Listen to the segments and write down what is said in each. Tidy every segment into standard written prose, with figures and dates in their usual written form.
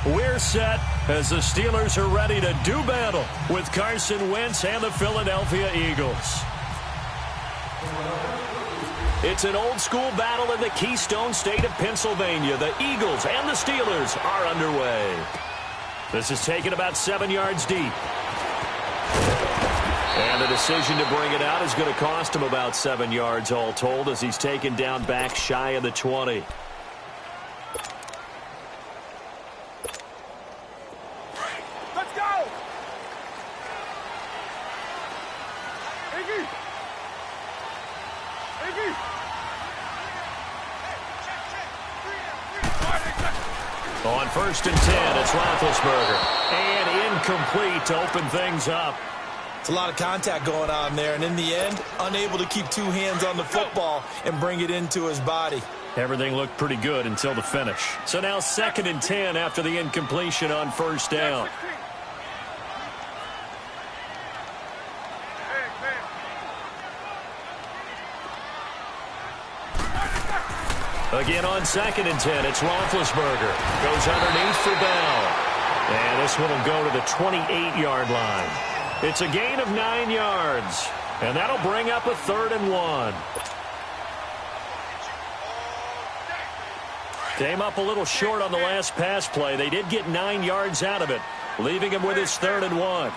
We're set as the Steelers are ready to do battle with Carson Wentz and the Philadelphia Eagles. It's an old-school battle in the Keystone State of Pennsylvania. The Eagles and the Steelers are underway. This is taken about 7 yards deep. And the decision to bring it out is going to cost him about 7 yards all told as he's taken down back shy of the 20. On 1st and 10, it's Roethlisberger. And incomplete to open things up. It's a lot of contact going on there, and in the end, unable to keep two hands on the football and bring it into his body. Everything looked pretty good until the finish. So now 2nd and 10 after the incompletion on 1st down. Again on 2nd and 10, it's Roethlisberger. Goes underneath for Bell. And this one will go to the 28-yard line. It's a gain of 9 yards. And that'll bring up a 3rd and 1. Came up a little short on the last pass play. They did get 9 yards out of it, leaving him with his 3rd and 1.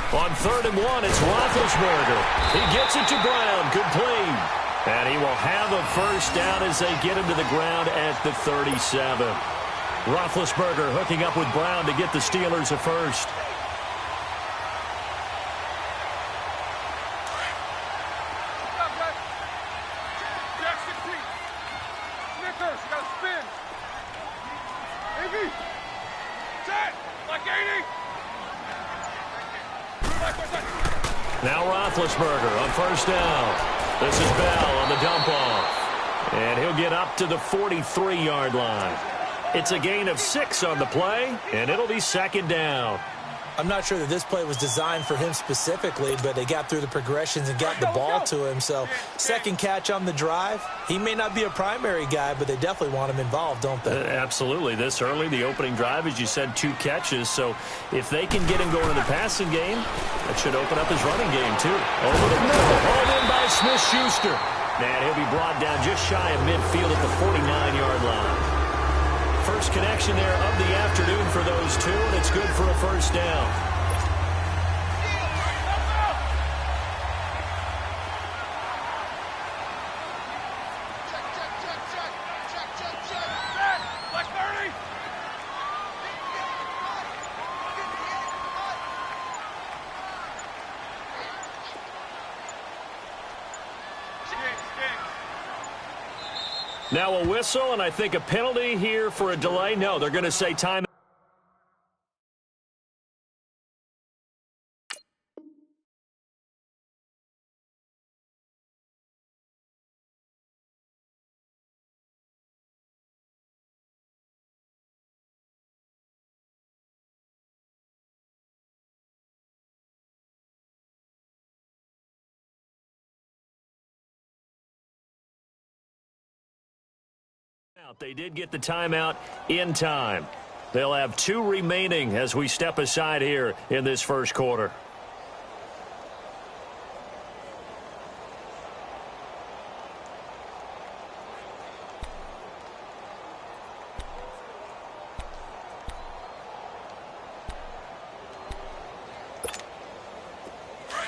On 3rd and 1, it's Roethlisberger. He gets it to Brown, complete. And he will have a 1st down as they get him to the ground at the 37. Roethlisberger hooking up with Brown to get the Steelers a 1st. Now Roethlisberger on 1st down. This is Bell on the dump off. And he'll get up to the 43-yard line. It's a gain of 6 on the play, and it'll be 2nd down. I'm not sure that this play was designed for him specifically, but they got through the progressions and got the ball to him. So 2nd catch on the drive. He may not be a primary guy, but they definitely want him involved, don't they? Absolutely. This early, the opening drive, as you said, 2 catches. So if they can get him going in the passing game, that should open up his running game, too. Over the middle, hauled in by Smith-Schuster. And he'll be brought down just shy of midfield at the 49-yard line. First connection there of the afternoon for those two, and it's good for a 1st down. Now a whistle, and I think a penalty here for a delay. No, they're going to say time. They did get the timeout in time. They'll have 2 remaining as we step aside here in this 1st quarter.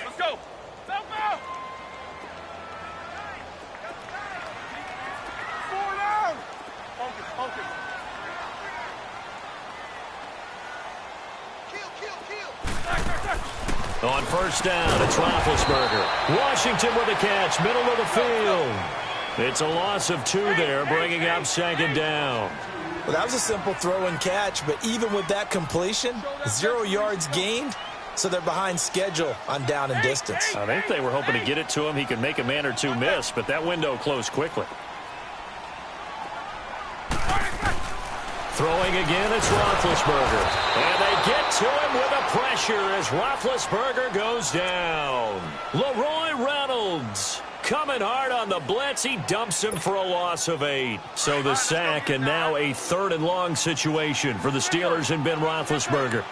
Let's go. On 1st down, it's Roethlisberger. Washington with a catch, middle of the field. It's a loss of 2 there, bringing up 2nd down. Well, that was a simple throw and catch, but even with that completion, 0 yards gained, so they're behind schedule on down and distance. I think they were hoping to get it to him. He could make a man or 2 miss, but that window closed quickly. Throwing again, it's Roethlisberger. And they get to him with a pressure as Roethlisberger goes down. Leroy Reynolds coming hard on the blitz. He dumps him for a loss of 8. So the sack, and now a 3rd and long situation for the Steelers and Ben Roethlisberger.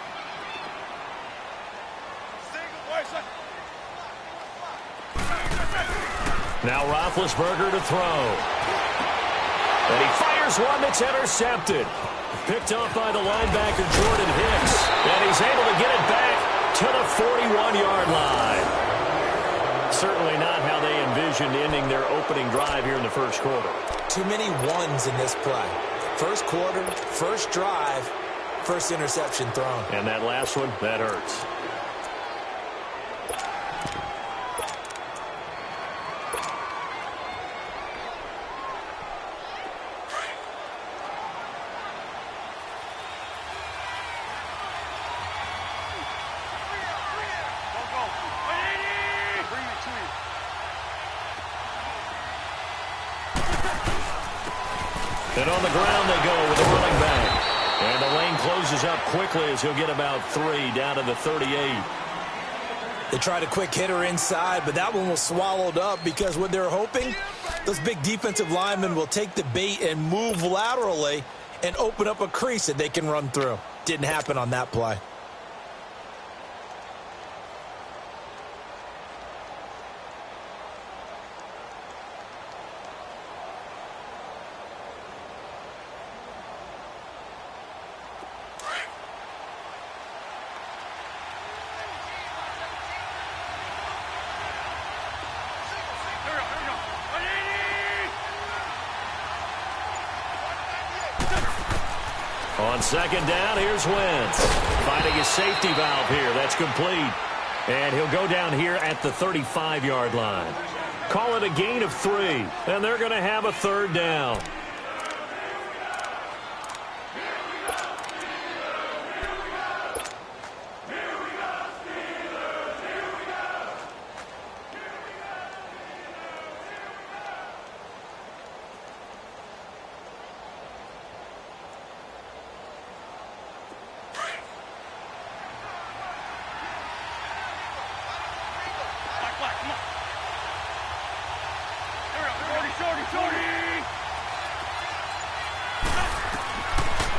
Now Roethlisberger to throw. And he fires one that's intercepted. Picked off by the linebacker, Jordan Hicks. And he's able to get it back to the 41-yard line. Certainly not how they envisioned ending their opening drive here in the first quarter. Too many ones in this play. First quarter, first drive, first interception thrown. And that last one, that hurts. And on the ground they go with the running back. And the lane closes up quickly as he'll get about 3 down to the 38. They tried a quick hitter inside, but that one was swallowed up because what they're hoping, those big defensive linemen will take the bait and move laterally and open up a crease that they can run through. Didn't happen on that play. On second down, here's Wentz. Finding his safety valve here. That's complete. And he'll go down here at the 35-yard line. Call it a gain of 3. And they're going to have a 3rd down.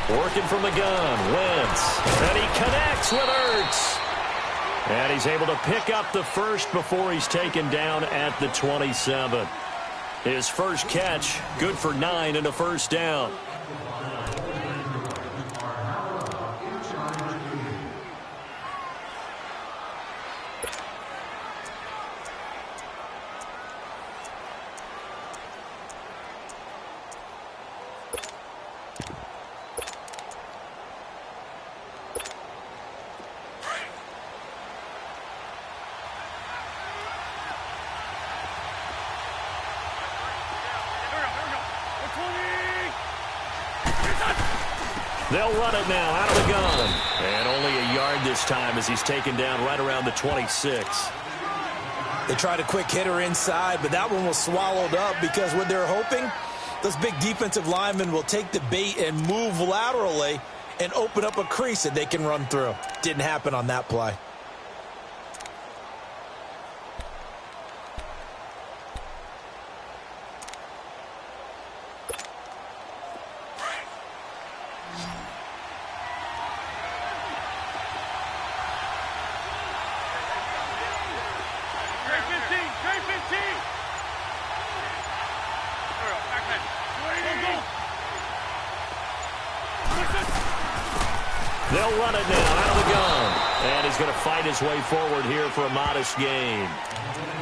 Working from the gun, Wentz. And he connects with Ertz. And he's able to pick up the first before he's taken down at the 27. His first catch, good for 9 and a first down. They'll run it now out of the gun. And only a yard this time as he's taken down right around the 26. They tried a quick hitter inside, but that one was swallowed up because what they're hoping, those big defensive linemen will take the bait and move laterally and open up a crease that they can run through. Didn't happen on that play. They'll run it now out of the gun. And he's going to fight his way forward here for a modest gain.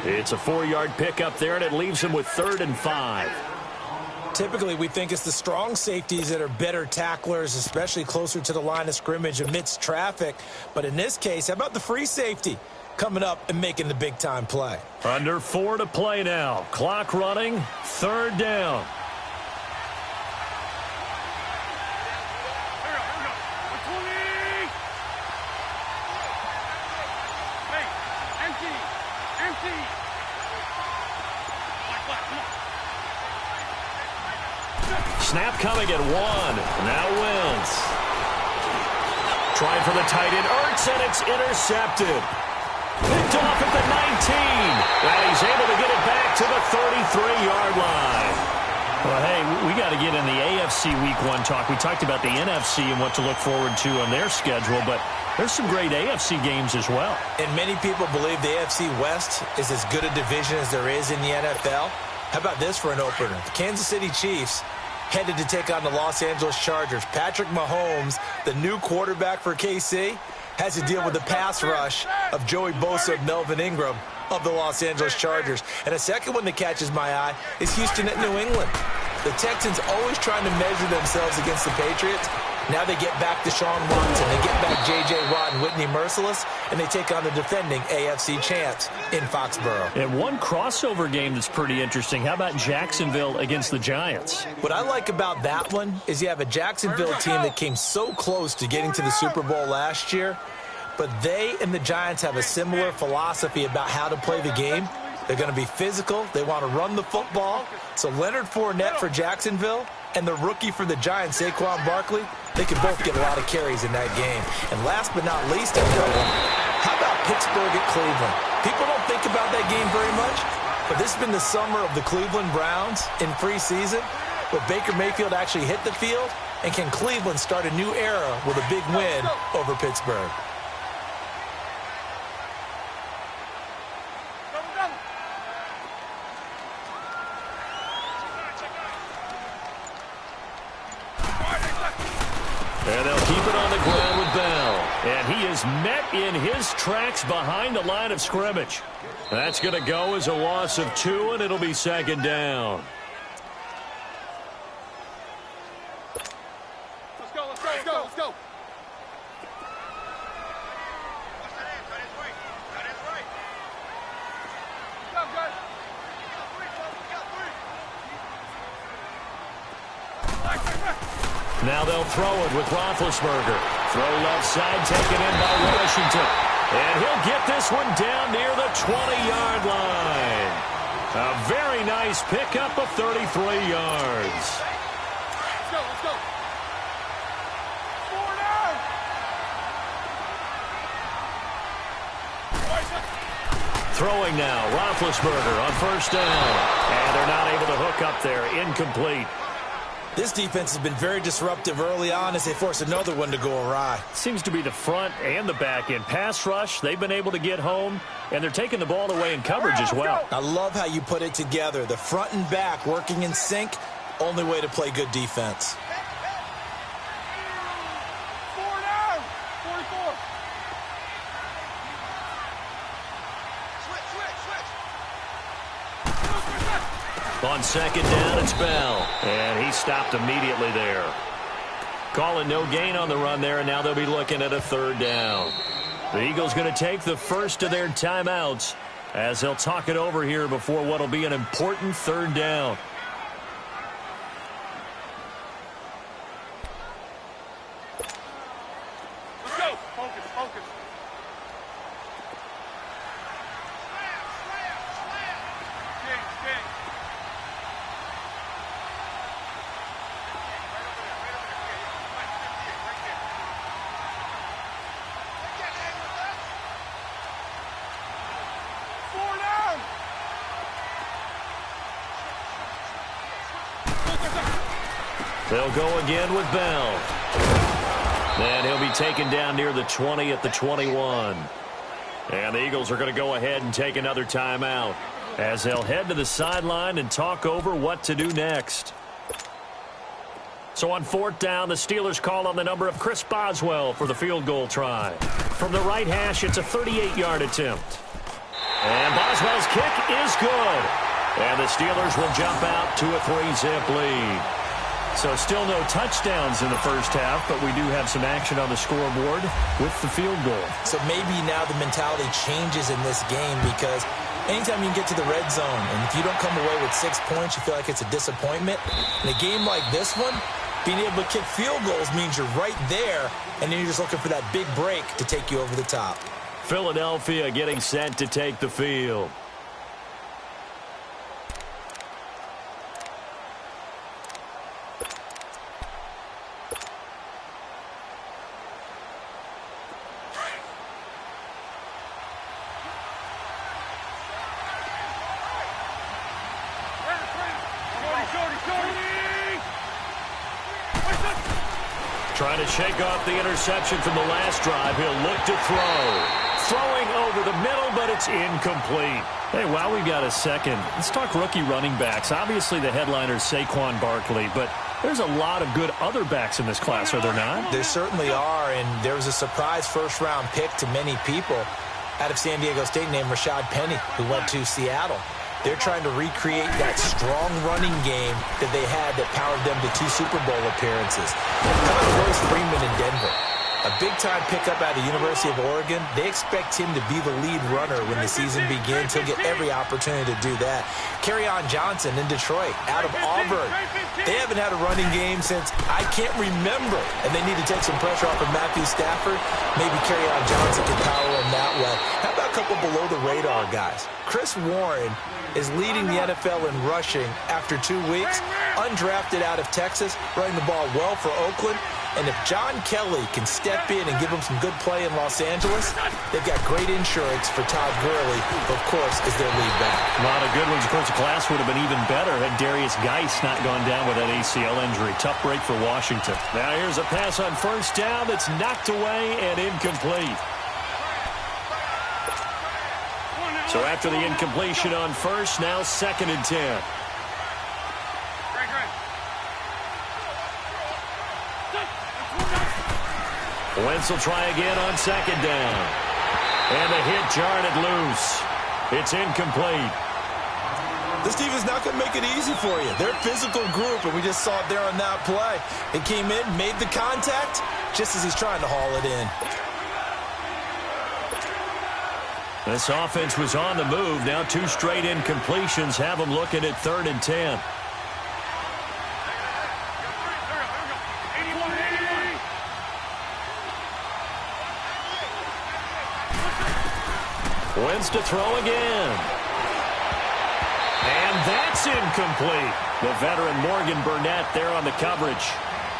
It's a 4-yard pickup there, and it leaves him with 3rd and 5. Typically, we think it's the strong safeties that are better tacklers, especially closer to the line of scrimmage amidst traffic. But in this case, how about the free safety coming up and making the big-time play? Under 4 to play now. Clock running, 3rd down. Snap coming at 1. Now Wentz. Trying for the tight end. Ertz, and it's intercepted. Picked off at the 19. And he's able to get it back to the 33-yard line. Well, hey, we got to get in the AFC Week 1 talk. We talked about the NFC and what to look forward to on their schedule, but there's some great AFC games as well. And many people believe the AFC West is as good a division as there is in the NFL. How about this for an opener? The Kansas City Chiefs headed to take on the Los Angeles Chargers. Patrick Mahomes, the new quarterback for KC, has to deal with the pass rush of Joey Bosa and Melvin Ingram of the Los Angeles Chargers. And a second one that catches my eye is Houston at New England. The Texans always trying to measure themselves against the Patriots. Now they get back Deshaun Watson, they get back J.J. Watt and Whitney Merciless, and they take on the defending AFC champs in Foxborough. And one crossover game that's pretty interesting. How about Jacksonville against the Giants? What I like about that one is you have a Jacksonville team that came so close to getting to the Super Bowl last year, but they and the Giants have a similar philosophy about how to play the game. They're going to be physical. They want to run the football. So Leonard Fournette for Jacksonville and the rookie for the Giants, Saquon Barkley, they can both get a lot of carries in that game. And last but not least, I know one. How about Pittsburgh at Cleveland? People don't think about that game very much, but this has been the summer of the Cleveland Browns in preseason, where Baker Mayfield actually hit the field, and can Cleveland start a new era with a big win over Pittsburgh? And they'll keep it on the ground with Bell. And he is met in his tracks behind the line of scrimmage. That's going to go as a loss of 2, and it'll be second down. Let's go, let's go, let's go, let's go. Now they'll throw it with Roethlisberger. Throw left side, taken in by Washington. And he'll get this one down near the 20-yard line. A very nice pickup of 33 yards. Let's go, let's go. 4 down. Throwing now, Roethlisberger on first down. And they're not able to hook up there. Incomplete. This defense has been very disruptive early on as they force another one to go awry. Seems to be the front and the back end. Pass rush, they've been able to get home, and they're taking the ball away in coverage as well. I love how you put it together. The front and back working in sync, only way to play good defense. 4 down. 44. On second down, it's Bell. And he stopped immediately there. Calling no gain on the run there, and now they'll be looking at a third down. The Eagles going to take the first of their timeouts as they'll talk it over here before what will be an important third down. Let's go. Focus, focus. They'll go again with Bell. And he'll be taken down near the 20 at the 21. And the Eagles are going to go ahead and take another timeout as they'll head to the sideline and talk over what to do next. So on fourth down, the Steelers call on the number of Chris Boswell for the field goal try. From the right hash, it's a 38-yard attempt. And Boswell's kick is good. And the Steelers will jump out to a 3-zip lead. So still no touchdowns in the first half, but we do have some action on the scoreboard with the field goal. So maybe now the mentality changes in this game because anytime you can get to the red zone, and if you don't come away with 6 points, you feel like it's a disappointment. In a game like this one, being able to kick field goals means you're right there, and then you're just looking for that big break to take you over the top. Philadelphia getting set to take the field. Trying to shake off the interception from the last drive. He'll look to throw. Throwing over the middle, but it's incomplete. Hey, while we've got a second, let's talk rookie running backs. Obviously, the headliner is Saquon Barkley, but there's a lot of good other backs in this class, are there not? There certainly are, and there was a surprise first-round pick to many people out of San Diego State named Rashad Penny, who went to Seattle. They're trying to recreate that strong running game that they had that powered them to 2 Super Bowl appearances. How about Royce Freeman in Denver? A big-time pickup out of the University of Oregon. They expect him to be the lead runner when the season begins. He'll get every opportunity to do that. Kerryon Johnson in Detroit, out of Auburn. They haven't had a running game since I can't remember, and they need to take some pressure off of Matthew Stafford. Maybe Kerryon Johnson can power him that way. How about a couple below-the-radar guys? Chris Warren is leading the NFL in rushing after 2 weeks. Undrafted out of Texas, running the ball well for Oakland. And if John Kelly can step in and give them some good play in Los Angeles, they've got great insurance for Todd Gurley, who, of course, is their lead back. A lot of good ones. Of course, the class would have been even better had Darius Geis not gone down with that ACL injury. Tough break for Washington. Now here's a pass on first down that's knocked away and incomplete. So after the incompletion on first, now 2nd and 10. Wentz will try again on 2nd down. And the hit jarred it loose. It's incomplete. This defense not going to make it easy for you. They're a physical group, and we just saw it there on that play. It came in, made the contact, just as he's trying to haul it in. This offense was on the move. Now 2 straight incompletions have them looking at 3rd and 10. Wentz to throw again. And that's incomplete. The veteran Morgan Burnett there on the coverage.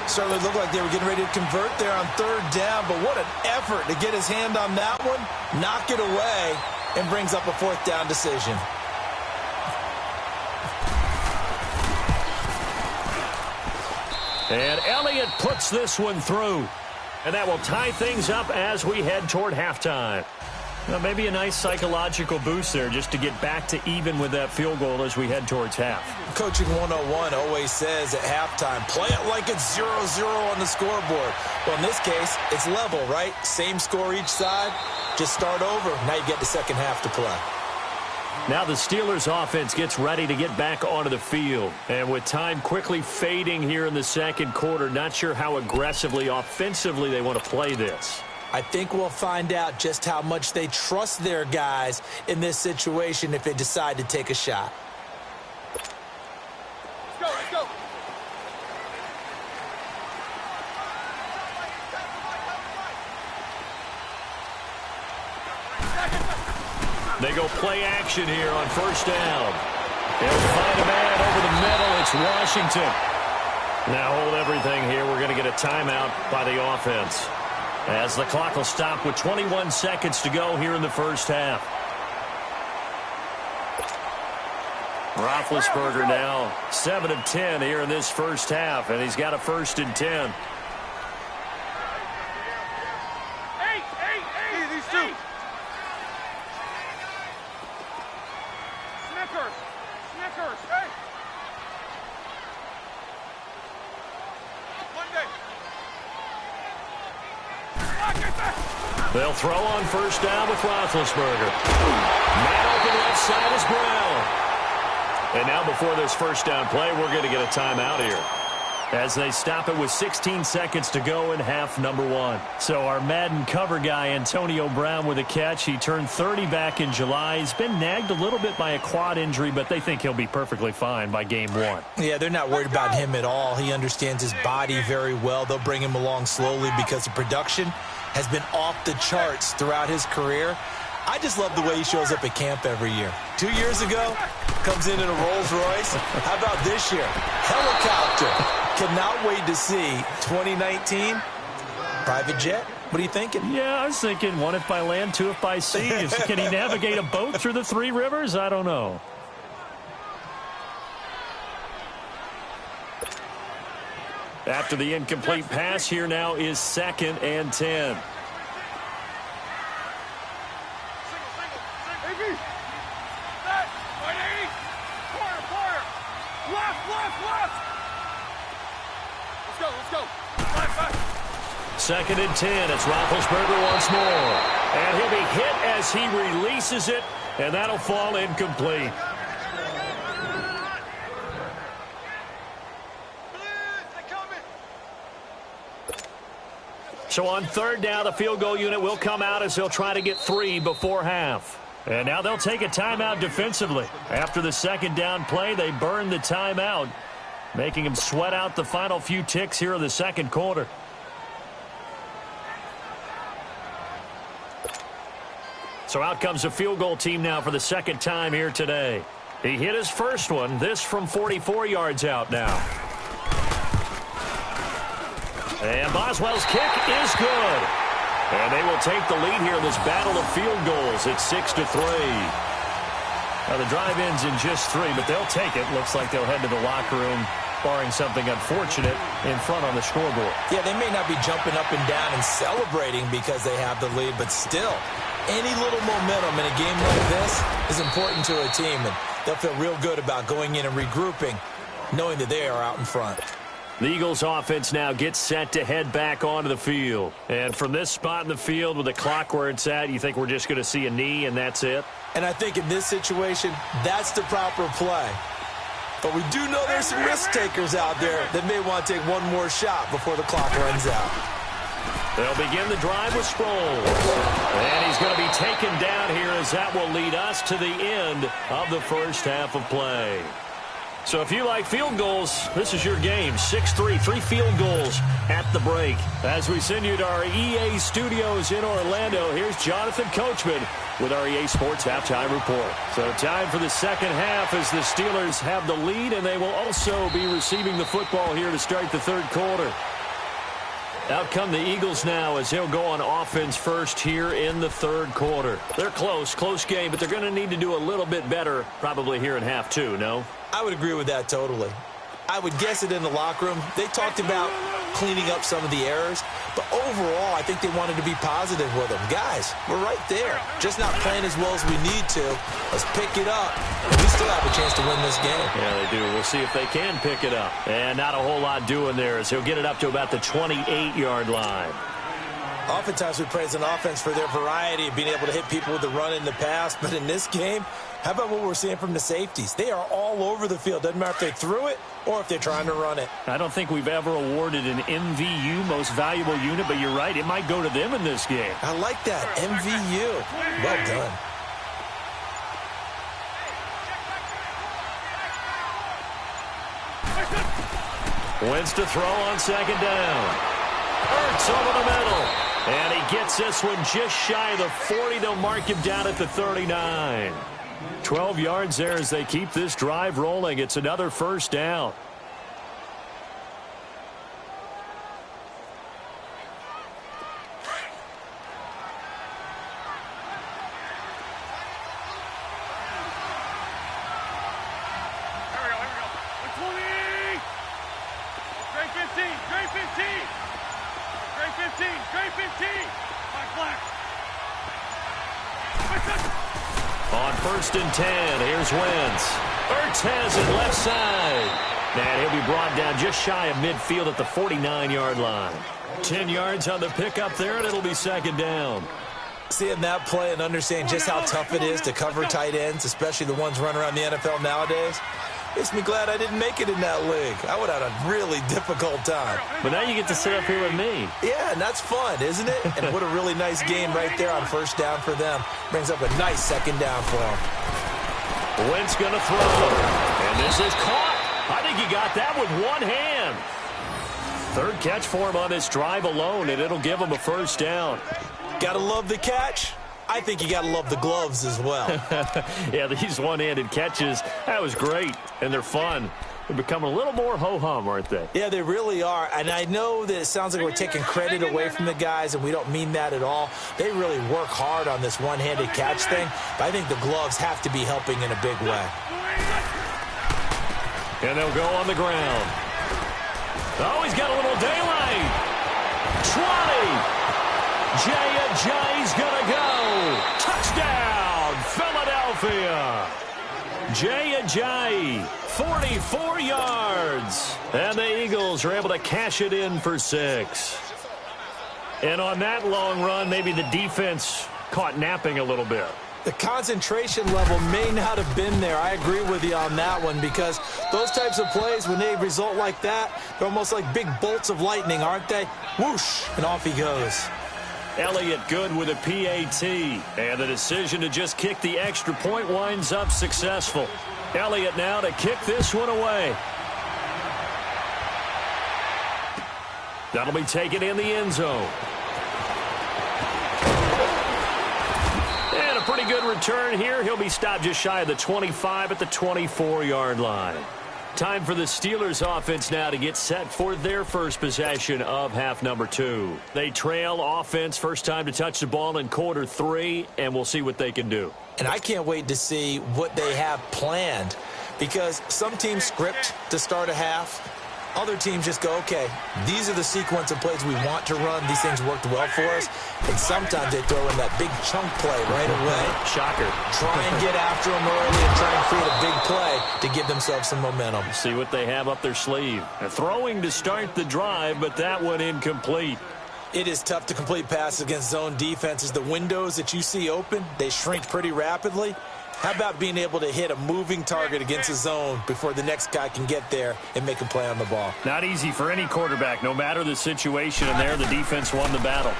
Certainly looked like they were getting ready to convert there on 3rd down, but what an effort to get his hand on that one, knock it away, and brings up a 4th down decision. And Elliott puts this one through. And that will tie things up as we head toward halftime. Now, maybe a nice psychological boost there just to get back to even with that field goal as we head towards half. Coaching 101 always says at halftime, play it like it's 0-0 on the scoreboard. Well, in this case, it's level, right? Same score each side. Just start over. Now you get the second half to play. Now the Steelers offense gets ready to get back onto the field. And with time quickly fading here in the second quarter, not sure how aggressively, offensively they want to play this. I think we'll find out just how much they trust their guys in this situation if they decide to take a shot. Let's go, let's go. They go play action here on first down. They'll find a man over the middle. It's Washington. Now hold everything here. We're going to get a timeout by the offense, as the clock will stop with 21 seconds to go here in the first half. Roethlisberger now 7 of 10 here in this first half, and he's got a 1st and 10. These 2. Snickers, hey. They'll throw on first down with Roethlisberger. Man open left side is Brown. And now before this first down play, we're going to get a timeout here, as they stop it with 16 seconds to go in half number 1. So our Madden cover guy, Antonio Brown, with a catch. He turned 30 back in July. He's been nagged a little bit by a quad injury, but they think he'll be perfectly fine by game 1. Yeah, they're not worried about him at all. He understands his body very well. They'll bring him along slowly because the production has been off the charts throughout his career. I just love the way he shows up at camp every year. 2 years ago, comes in a Rolls Royce. How about this year? Helicopter. Cannot wait to see 2019. Private jet. What are you thinking? Yeah, I was thinking 1 if by land, 2 if by sea. Can he navigate a boat through the 3 rivers? I don't know. After the incomplete pass, here now is 2nd and 10. Let's go. 2nd and 10. It's Roethlisberger once more. And he'll be hit as he releases it, and that'll fall incomplete. So on 3rd down, the field goal unit will come out as they'll try to get 3 before half. And now they'll take a timeout defensively. After the 2nd down play, they burn the timeout, making them sweat out the final few ticks here in the 2nd quarter. So out comes the field goal team now for the 2nd time here today. He hit his first one, this from 44 yards out now. And Boswell's kick is good. And they will take the lead here in this battle of field goals. It's 6-3. Now the drive ends in just 3, but they'll take it. Looks like they'll head to the locker room, barring something unfortunate in front on the scoreboard. Yeah, they may not be jumping up and down and celebrating because they have the lead, but still, any little momentum in a game like this is important to a team, and they'll feel real good about going in and regrouping, knowing that they are out in front. The Eagles offense now gets set to head back onto the field. And from this spot in the field with the clock where it's at, you think we're just going to see a knee and that's it? And I think in this situation, that's the proper play. But we do know there's some risk takers out there that may want to take one more shot before the clock runs out. They'll begin the drive with Sproles. And he's going to be taken down here as that will lead us to the end of the first half of play. So if you like field goals, this is your game. 6-3, 3 field goals at the break. As we send you to our EA studios in Orlando, here's Jonathan Coachman with our EA Sports Halftime Report. So time for the 2nd half as the Steelers have the lead, and they will also be receiving the football here to start the 3rd quarter. Out come the Eagles now as they'll go on offense first here in the 3rd quarter. They're close game, but they're going to need to do a little bit better probably here in half 2, no? I would agree with that totally. I would guess it in the locker room. They talked about cleaning up some of the errors, but overall, I think they wanted to be positive with them. Guys, we're right there. Just not playing as well as we need to. Let's pick it up. We still have a chance to win this game. Yeah, they do. We'll see if they can pick it up. And not a whole lot doing there as he'll get it up to about the 28-yard line. Oftentimes we praise an offense for their variety of being able to hit people with the run in the pass, but in this game, how about what we're seeing from the safeties? They are all over the field. Doesn't matter if they threw it or if they're trying to run it. I don't think we've ever awarded an MVU, most valuable unit, but you're right, it might go to them in this game. I like that, MVU. Well done. Wentz to throw on 2nd down. Ertz over the middle. And he gets this one just shy of the 40. They'll mark him down at the 39. 12 yards there as they keep this drive rolling. It's another 1st down. On 1st and 10, here's Wentz. Ertz has it left side. And he'll be brought down just shy of midfield at the 49-yard line. 10 yards on the pickup there, and it'll be 2nd down. Seeing that play and understanding just how tough it is to cover tight ends, especially the ones running around the NFL nowadays, makes me glad I didn't make it in that league. I would have had a really difficult time. But now you get to sit up here with me. Yeah, and that's fun, isn't it? And what a really nice game right there on 1st down for them. Brings up a nice 2nd down for them. Wentz going to throw. And this is caught. I think he got that with one hand. 3rd catch for him on this drive alone, and it'll give him a 1st down. Gotta love the catch. I think you got to love the gloves as well. Yeah, these one-handed catches, that was great, and they're fun. They're becoming a little more ho-hum, aren't they? Yeah, they really are, and I know that it sounds like we're taking credit away from the guys, and we don't mean that at all. They really work hard on this one-handed catch thing, but I think the gloves have to be helping in a big way. And they'll go on the ground. Oh, he's got a little daylight. 20. Jay's going to go. Touchdown, Philadelphia. Jay, 44 yards. And the Eagles are able to cash it in for 6. And on that long run, maybe the defense caught napping a little bit. The concentration level may not have been there. I agree with you on that one, because those types of plays, when they result like that, they're almost like big bolts of lightning, aren't they? Whoosh, and off he goes. Elliott good with a PAT. And the decision to just kick the extra point winds up successful. Elliott now to kick this one away. That'll be taken in the end zone. And a pretty good return here. He'll be stopped just shy of the 25 at the 24-yard line. Time for the Steelers offense now to get set for their first possession of half number 2. They trail offense, first time to touch the ball in quarter 3, and we'll see what they can do. And I can't wait to see what they have planned, because some teams script to start a half. Other teams just go, okay, these are the sequence of plays we want to run. These things worked well for us. And sometimes they throw in that big chunk play right away. Shocker. Try and get after them early and try and create a big play to give themselves some momentum. See what they have up their sleeve. Throwing to start the drive, but that one incomplete. It is tough to complete passes against zone defenses. The windows that you see open, they shrink pretty rapidly. How about being able to hit a moving target against a zone before the next guy can get there and make a play on the ball? Not easy for any quarterback, no matter the situation, and there the defense won the battle.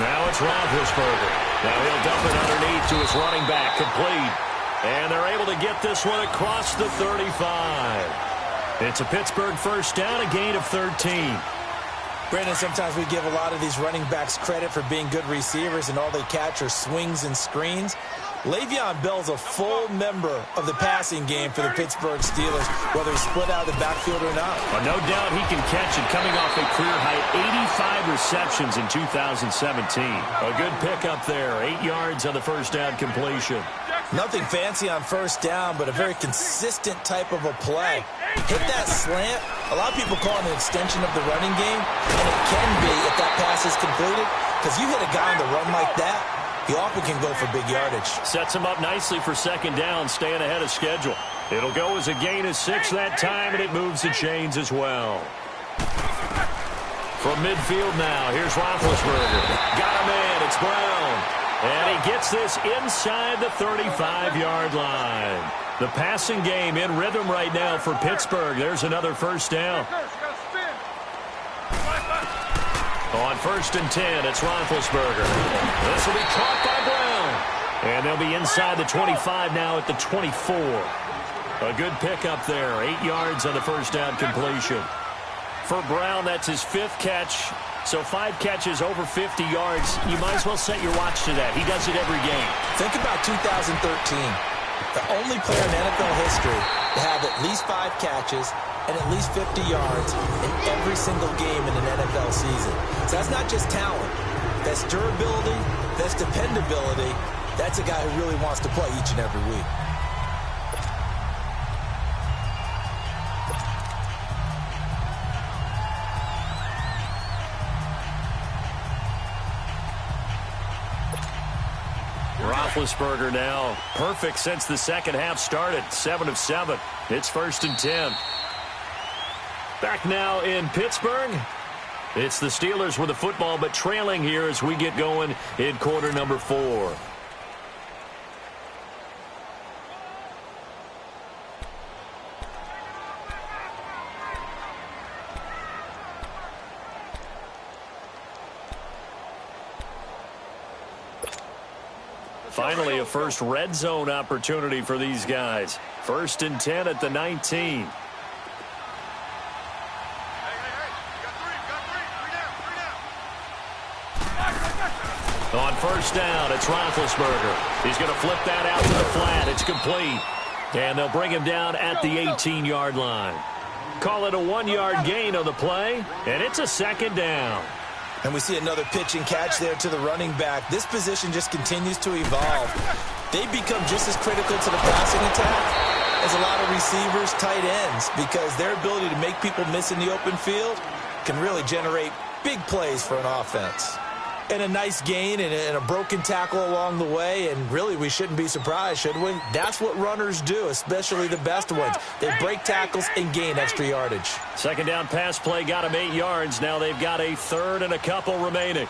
Now it's Roethlisberger. Now he'll dump it underneath to his running back, complete. And they're able to get this one across the 35. It's a Pittsburgh first down, a gain of 13. Brandon, sometimes we give a lot of these running backs credit for being good receivers, and all they catch are swings and screens. Le'Veon Bell's a full member of the passing game for the Pittsburgh Steelers, whether he's split out of the backfield or not. Well, no doubt he can catch it, coming off a career-high 85 receptions in 2017. A good pickup there, 8 yards on the first down completion. Nothing fancy on first down, but a very consistent type of a play. Hit that slant. A lot of people call it an extension of the running game, and it can be if that pass is completed, because you hit a guy on the run like that, he often can go for big yardage. Sets him up nicely for second down, staying ahead of schedule. It'll go as a gain of 6 that time, and it moves the chains as well. From midfield now, here's Roethlisberger. Got him in, it's Brown. And he gets this inside the 35-yard line. The passing game in rhythm right now for Pittsburgh. There's another first down. On 1st and 10, it's Roethlisberger. This will be caught by Brown. And they'll be inside the 25 now at the 24. A good pickup there. 8 yards on the first down completion. For Brown, that's his 5th catch. So 5 catches over 50 yards. You might as well set your watch to that. He does it every game. Think about 2013. The only player in NFL history to have at least 5 catches and at least 50 yards in every single game in an NFL season. So that's not just talent. That's durability. That's dependability. That's a guy who really wants to play each and every week. Roethlisberger now perfect since the second half started. 7 of 7. It's 1st and 10. Back now in Pittsburgh. It's the Steelers with the football, but trailing here as we get going in quarter number 4. Finally, a first red zone opportunity for these guys. 1st and 10 at the 19. On 1st down, it's Roethlisberger. He's going to flip that out to the flat. It's complete. And they'll bring him down at the 18-yard line. Call it a 1-yard gain on the play, and it's a 2nd down. And we see another pitch and catch there to the running back. This position just continues to evolve. They become just as critical to the passing attack is a lot of receivers, tight ends, because their ability to make people miss in the open field can really generate big plays for an offense. And a nice gain and a broken tackle along the way, and really we shouldn't be surprised, should we? That's what runners do, especially the best ones. They break tackles and gain extra yardage. Second down pass play got him 8 yards. Now they've got a third and a couple remaining.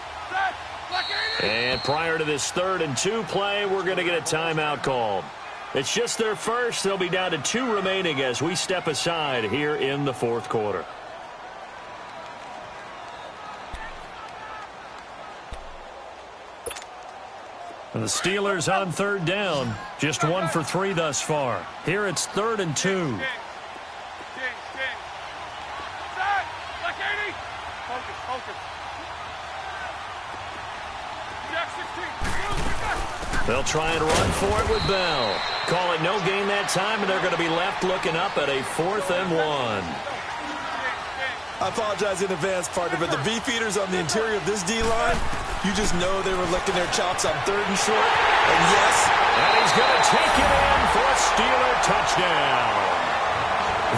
And prior to this 3rd and 2 play, we're going to get a timeout called. It's just their first. They'll be down to 2 remaining as we step aside here in the 4th quarter. And the Steelers on 3rd down. Just 1 for 3 thus far. Here it's 3rd and 2. They'll try and run for it with Bell. Call it no gain that time, and they're going to be left looking up at a 4th and 1. I apologize in advance, partner, but the beefeaters on the interior of this D-line, you just know they were licking their chops on 3rd and short. And yes. And he's going to take it in for a Steeler touchdown.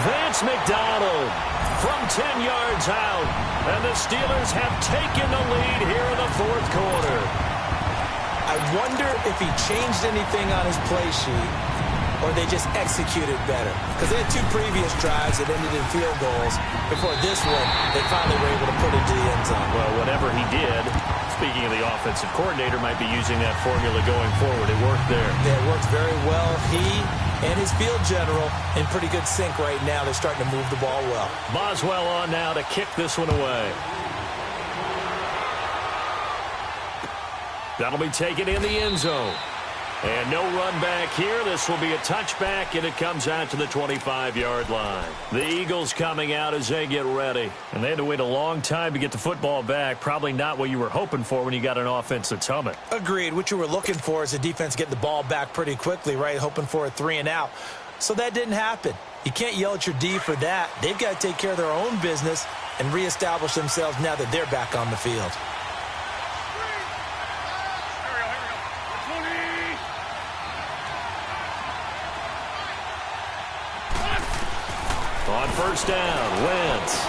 Vance McDonald from 10 yards out. And the Steelers have taken the lead here in the 4th quarter. I wonder if he changed anything on his play sheet, or they just executed better. Because they had 2 previous drives that ended in field goals. Before this one, they finally were able to put it into the end zone. Well, whatever he did, speaking of the offensive coordinator, might be using that formula going forward. It worked there. Yeah, it worked very well. He and his field general in pretty good sync right now. They're starting to move the ball well. Boswell on now to kick this one away. That'll be taken in the end zone. And no run back here. This will be a touchback, and it comes out to the 25-yard line. The Eagles coming out as they get ready. And they had to wait a long time to get the football back. Probably not what you were hoping for when you got an offense that's humming. Agreed. What you were looking for is the defense getting the ball back pretty quickly, right? Hoping for a 3 and out. So that didn't happen. You can't yell at your D for that. They've got to take care of their own business and reestablish themselves now that they're back on the field. On first down, Wentz.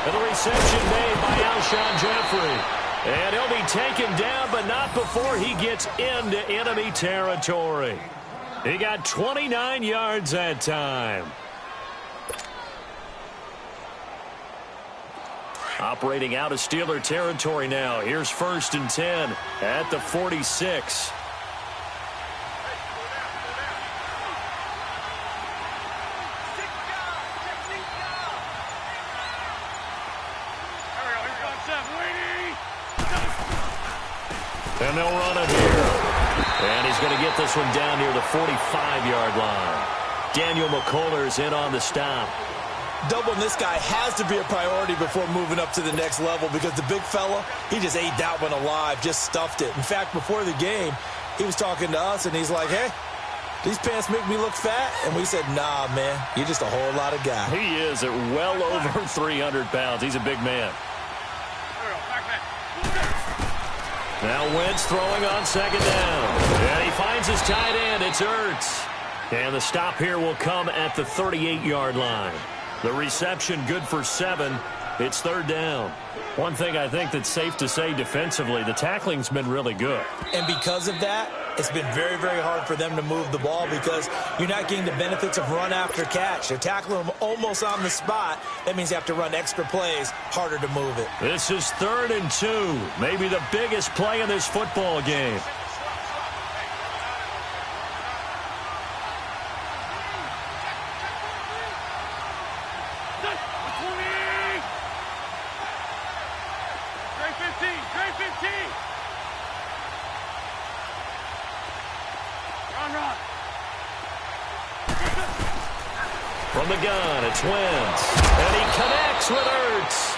And the reception made by Alshon Jeffrey. And he'll be taken down, but not before he gets into enemy territory. He got 29 yards that time. Operating out of Steeler territory now. Here's 1st and 10 at the 46. And they'll run it here. And he's going to get this one down near the 45-yard line. Daniel McCullers in on the stop. Doubling this guy has to be a priority before moving up to the next level, because the big fella, he just ate that one alive, just stuffed it. In fact, before the game, he was talking to us, and he's like, hey, these pants make me look fat? And we said, nah, man, you're just a whole lot of guy. He is at well over 300 pounds. He's a big man. Now Wentz throwing on 2nd down. And he finds his tight end. It's Ertz. And the stop here will come at the 38-yard line. The reception good for 7. It's 3rd down. One thing I think that's safe to say defensively, the tackling's been really good. And because of that, it's been very, very hard for them to move the ball, because you're not getting the benefits of run after catch. They're tackling them almost on the spot. That means you have to run extra plays, harder to move it. This is 3rd and 2. Maybe the biggest play in this football game. From the gun, it's Wentz. And he connects with Ertz.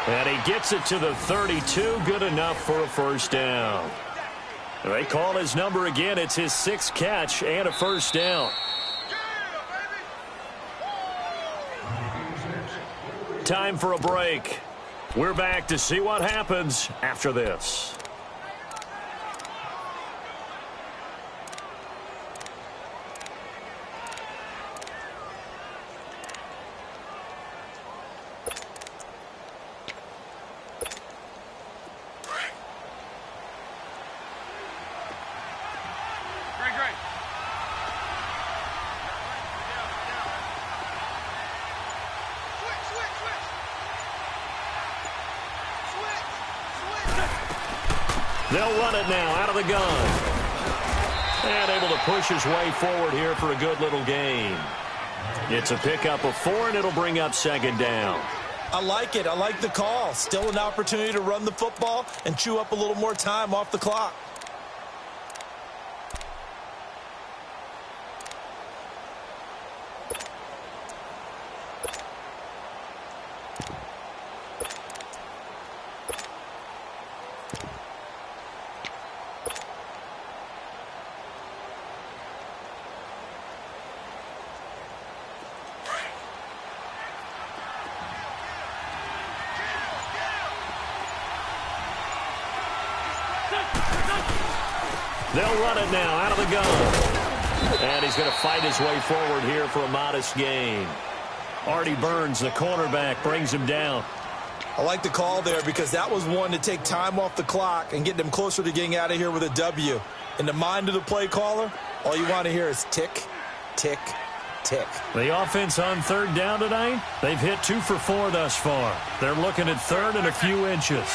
And he gets it to the 32. Good enough for a 1st down. They call his number again. It's his 6th catch and a 1st down. Time for a break. We're back to see what happens after this. They'll run it now out of the gun. And able to push his way forward here for a good little gain. It's a pickup of 4, and it'll bring up second down. I like it. I like the call. Still an opportunity to run the football and chew up a little more time off the clock. They'll run it now out of the gun. And he's going to fight his way forward here for a modest gain. Artie Burns, the cornerback, brings him down. I like the call there because that was one to take time off the clock and get them closer to getting out of here with a W. In the mind of the play caller, all you want to hear is tick, tick, tick. The offense on third down tonight, they've hit 2 for 4 thus far. They're looking at third and a few inches.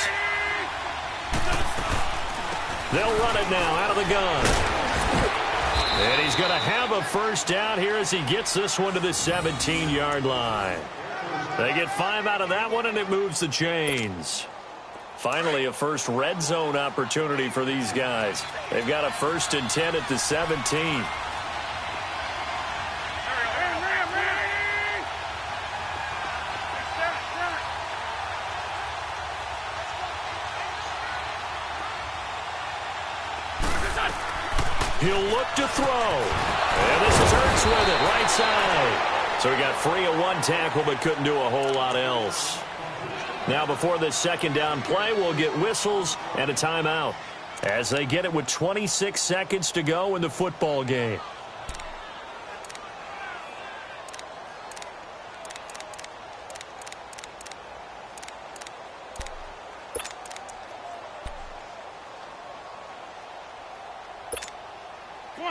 They'll run it now out of the gun. And he's going to have a first down here as he gets this one to the 17-yard line. They get 5 out of that one, and it moves the chains. Finally, a first red zone opportunity for these guys. They've got a 1st and 10 at the 17. He'll look to throw. And this is Ertz with it, right side. So he got free of 1 tackle but couldn't do a whole lot else. Now before this second down play, we'll get whistles and a timeout as they get it with 26 seconds to go in the football game.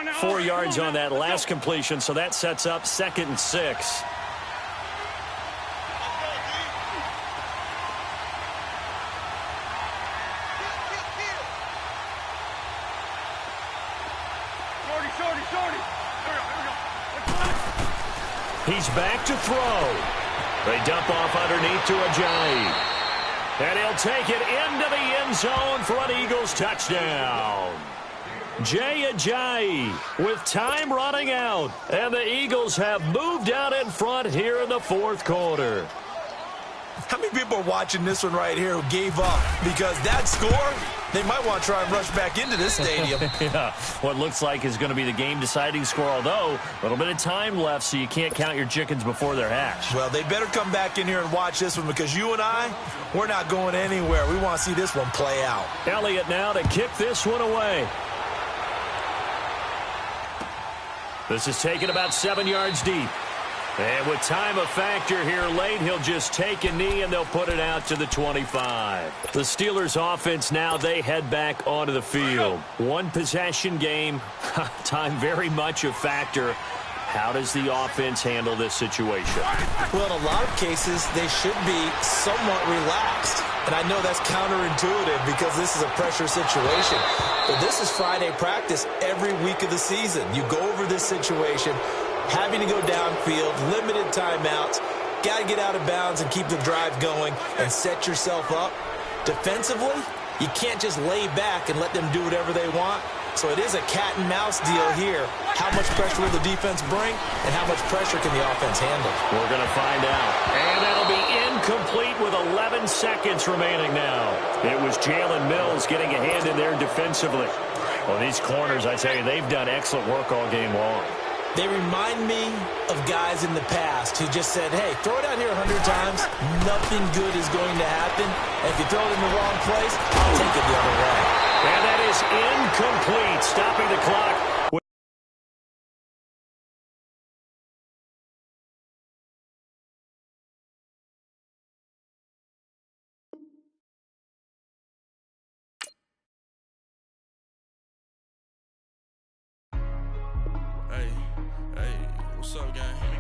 Now, 4 yards on that last completion, so that sets up 2nd and 6. Shorty. He's back to throw. They dump off underneath to Ajayi. And he'll take it into the end zone for an Eagles touchdown. Jay Ajayi with time running out. And the Eagles have moved out in front here in the 4th quarter. How many people are watching this one right here who gave up? Because that score, they might want to try and rush back into this stadium. Yeah, what looks like is going to be the game-deciding score, although a little bit of time left, so you can't count your chickens before they're hatched. Well, they better come back in here and watch this one because you and I, we're not going anywhere. We want to see this one play out. Elliott now to kick this one away. This is taken about 7 yards deep. And with time a factor here late, he'll just take a knee and they'll put it out to the 25. The Steelers offense now, they head back onto the field. 1 possession game, time very much a factor. How does the offense handle this situation? Well, in a lot of cases, they should be somewhat relaxed. And I know that's counterintuitive because this is a pressure situation. But this is Friday practice every week of the season. You go over this situation, having to go downfield, limited timeouts, got to get out of bounds and keep the drive going and set yourself up. Defensively, you can't just lay back and let them do whatever they want. So it is a cat and mouse deal here. How much pressure will the defense bring and how much pressure can the offense handle? We're going to find out. And that'll be incomplete with 11 seconds remaining now. It was Jalen Mills getting a hand in there defensively. Well, these corners, I tell you, they've done excellent work all game long. They remind me of guys in the past who just said, hey, throw it out here 100 times. Nothing good is going to happen. And if you throw it in the wrong place, I'll take it the other way. And that is incomplete, stopping the clock. Hey, what's up, gang?